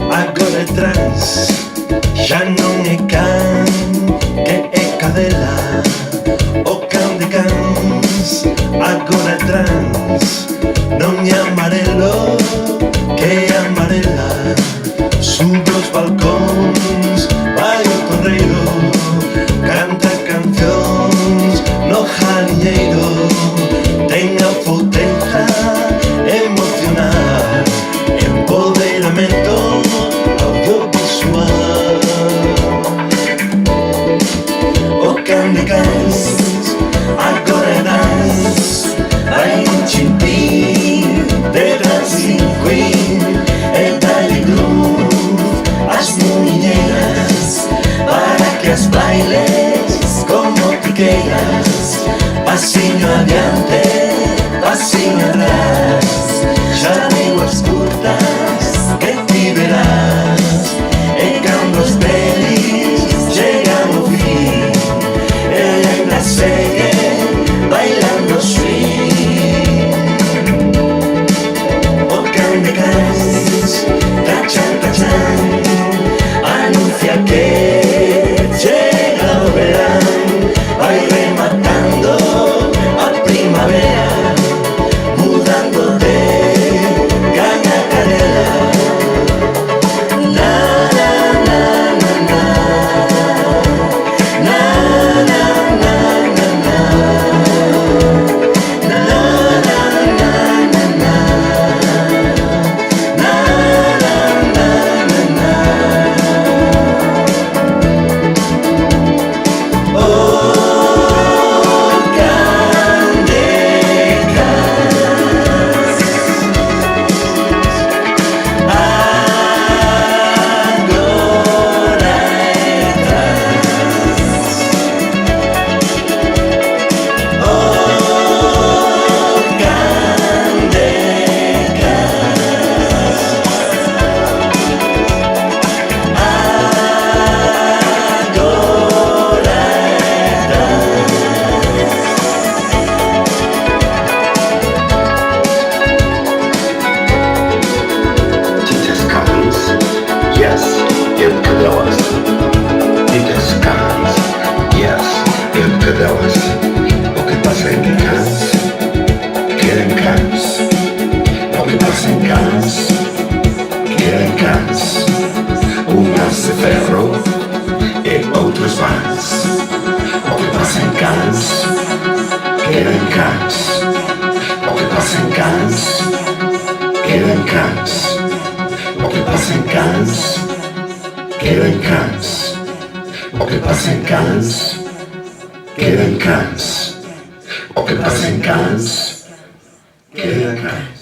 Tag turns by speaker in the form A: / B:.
A: Agora trans, xa non é can, que é cadela. O can de cans, agora trans, non é amarelo, que é amarela. Sube os balcóns, vai o correiro, canta cancións no jaliñeiro. Ten a potencia emocional, empoderamento audiovisual. O can de cans, agora é dance, vai enchipir de dancing queen e dá-lhe groove às muñeiras, para que as bailes como tu queiras. Passinho adiante, passinho atrás, xa digo as curtas que ti verás. E cando os pelis chegan ao fin, ela ainda segue bailando swing. O can de cans, cachan, cachan, anuncia que chega o verán. Vai rematando a primavera, mudando de caña canela. Na na na na na, na na na na na, na na na na na, na na na na na. O que pasa en Cans, queda en Cans. O que pasa en Cans, queda en Cans. Unhas de ferro e outros vans. O que pasa en Cans, queda en Cans. O que pasa en Cans, queda en Cans. O que pasa en Cans, queda en Cans. O que pasa en Cans, queda en Cans. O que pasa en Cans, queda en Cans.